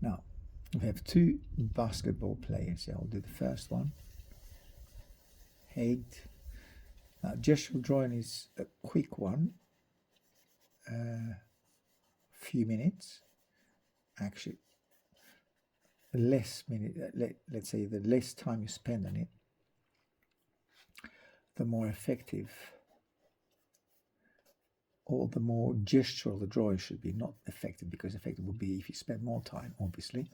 Now, we have two basketball players. I'll do the first one. Head. Now, gestural drawing is a quick one. Few minutes. Actually, the less minute, let's say the less time you spend on it, the more effective or the more gestural the drawing should be. Not effective, because effective would be if you spend more time, obviously,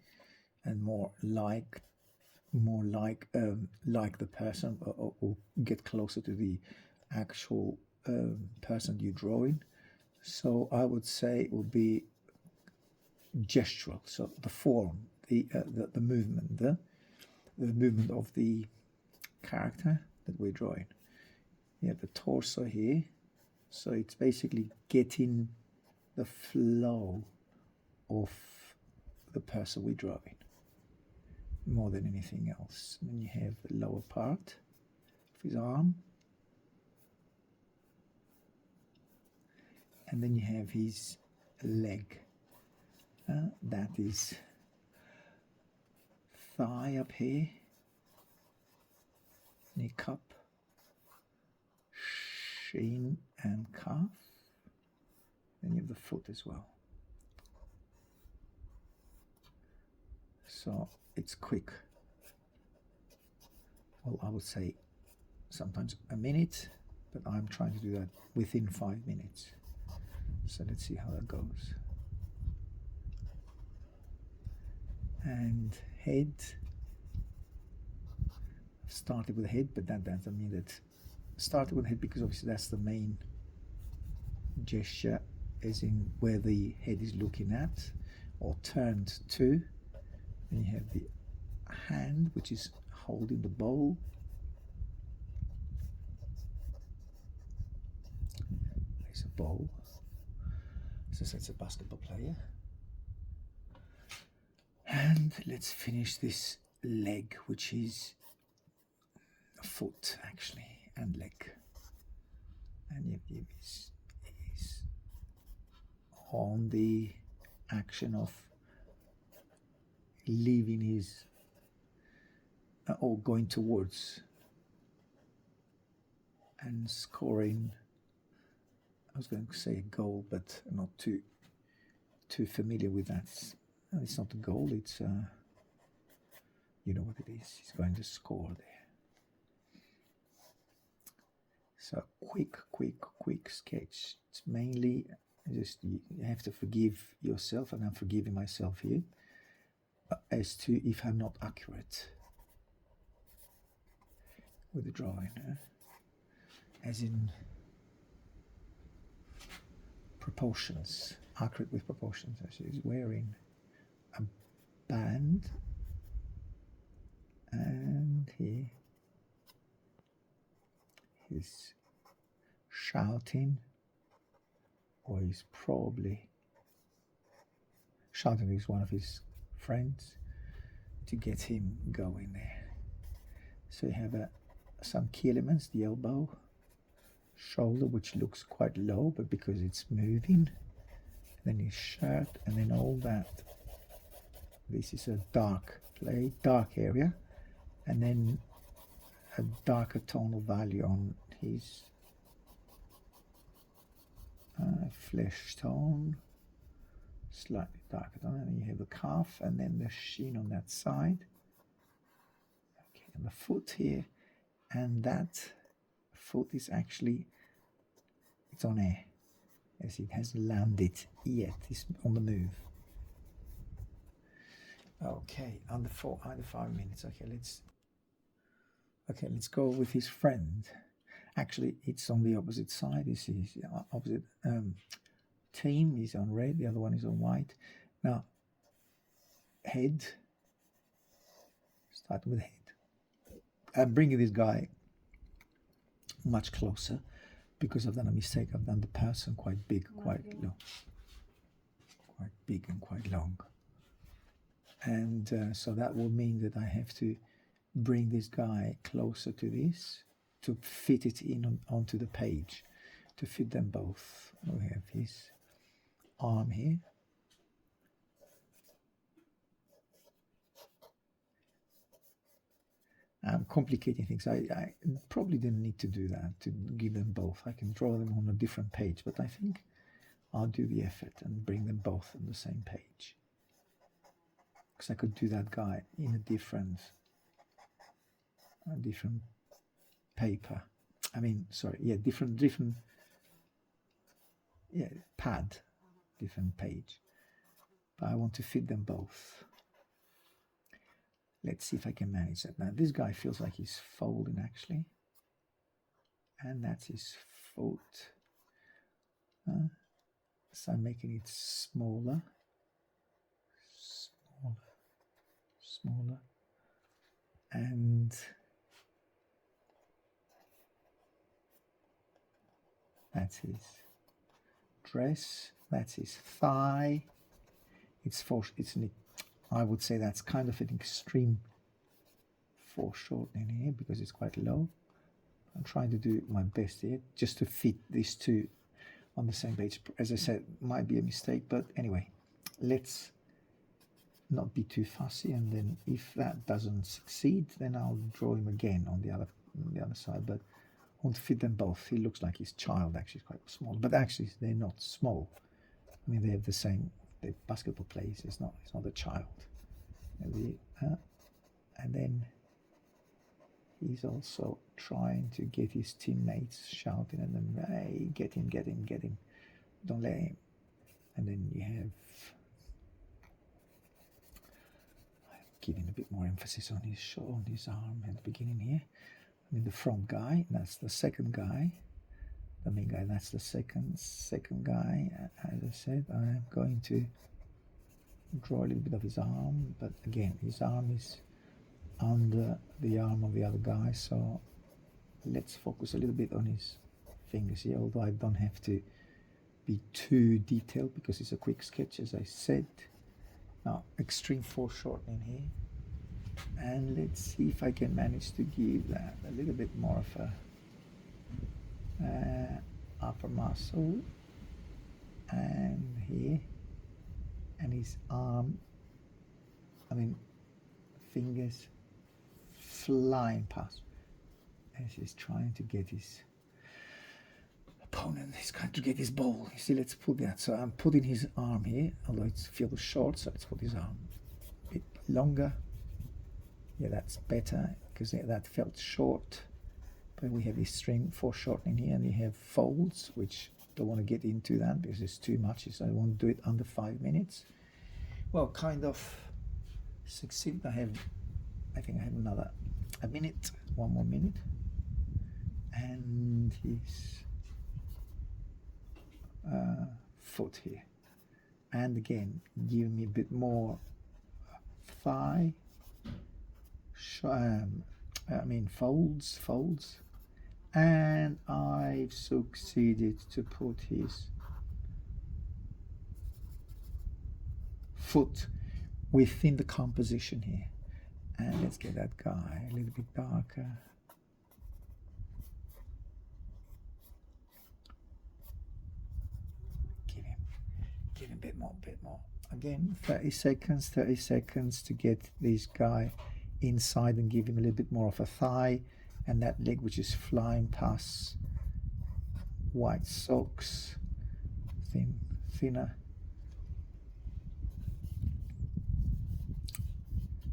and more like the person, or get closer to the actual person you're drawing. So I would say it would be gestural. So the form, the movement, the movement of the character that we're drawing. You have the torso here, so it's basically getting the flow of the person we're drawing more than anything else. And then you have the lower part of his arm, and then you have his leg. That is thigh up here, knee cup, shin and calf. Then you have the foot as well. So it's quick. Well, I would say sometimes a minute, but I'm trying to do that within 5 minutes. So let's see how that goes. And head. Started with the head, but that doesn't mean that started with the head, because obviously that's the main gesture, as in where the head is looking at or turned to. Then you have the hand, which is holding the bowl. There's a bowl. So it's a basketball player. And let's finish this leg, which is a foot actually, and leg. And you give is on the action of leaving his or going towards and scoring. I was going to say a goal, but I'm not too familiar with that. It's not a goal, it's you know what it is. He's going to score there. So quick sketch. It's mainly just, you have to forgive yourself, and I'm forgiving myself here, as to if I'm not accurate with the drawing, as in proportions, accurate with proportions. So he's wearing a band, and he's shouting, or he's probably shouting with one of his friends to get him going there. So you have some key elements: the elbow, shoulder, which looks quite low, but because it's moving, then his shirt, and then all that. This is a dark area, and then a darker tonal value on his flesh tone, slightly darker tone, and then you have the calf, and then the shin on that side. Okay, and the foot here, and that foot is actually, it's on air, as it hasn't landed yet. It's on the move. Okay, under 5 minutes. Okay, let's go with his friend. Actually, it's on the opposite side. This is the opposite team. Is on red, the other one is on white. Now, head. Start with head. I'm bringing this guy much closer because I've done a mistake. I've done the person quite big, quite long. Quite big and quite long. And so that will mean that I have to bring this guy closer to this to fit it in onto the page, to fit them both. We have his arm here, I'm complicating things. I probably didn't need to do that, to give them both. I can draw them on a different page, but I think I'll do the effort and bring them both on the same page. Because I could do that guy in a different paper. I mean, sorry, yeah, different, yeah, pad, different page. But I want to fit them both. Let's see if I can manage that. Now, this guy feels like he's folding, actually. And that's his foot. So I'm making it smaller. Smaller. And that's his dress. That's his thigh. I would say that's kind of an extreme foreshortening here because it's quite low. I'm trying to do my best here just to fit these two on the same page. As I said, might be a mistake, but anyway, let's not be too fussy. And then if that doesn't succeed, then I'll draw him again on the other side. But I want to fit them both. He looks like his child, actually quite small, but actually they're not small. I mean, they have the same. The basketball plays. It's not a child. And then he's also trying to get his teammates shouting at them, "Hey, get him! Don't let him." And then you have giving a bit more emphasis on his arm at the beginning here. I mean, the front guy. That's the second guy. The main guy. That's the second guy. As I said, I'm going to draw a little bit of his arm, but again, his arm is under the arm of the other guy, so let's focus a little bit on his fingers here, although I don't have to be too detailed because it's a quick sketch, as I said. Now, extreme foreshortening here, and let's see if I can manage to give that a little bit more of a upper muscle, and here, and his arm, I mean fingers flying past as he's trying to get his opponent. He's trying to get his ball. You see, let's put that. So I'm putting his arm here, although it feels short, so let's put his arm a bit longer. Yeah, that's better because that felt short. But we have this string foreshortening here, and we have folds, which don't want to get into that because it's too much. So I want to do it under 5 minutes. Well, kind of succeed. I think I have a minute, one more minute, and his foot here, and again give me a bit more thigh. Folds, and I've succeeded to put his foot within the composition here. And let's get that guy a little bit darker. Give him a bit more. Again, 30 seconds to get this guy inside and give him a little bit more of a thigh, and that leg which is flying past white socks, thinner.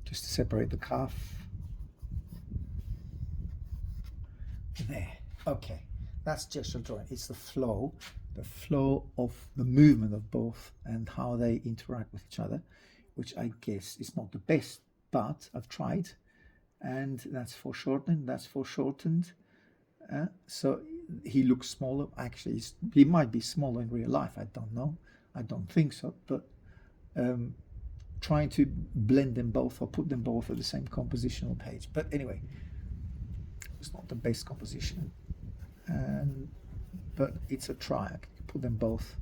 Just to separate the calf. There. Okay, that's gestural drawing. It's the flow of the movement of both and how they interact with each other, which I guess is not the best, but I've tried. And that's foreshortened. So he looks smaller. Actually, he might be smaller in real life. I don't know. I don't think so. But trying to blend them both or put them both at the same compositional page. But anyway, it's not the best composition, but it's a try. I can put them both,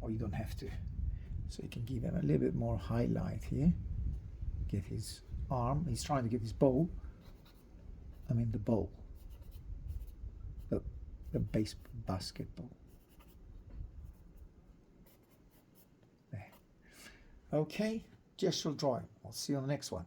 or you don't have to. So you can give him a little bit more highlight here. Get his arm. He's trying to get his ball. I mean the ball. The basketball. There. Okay, gestural drawing. I'll see you on the next one.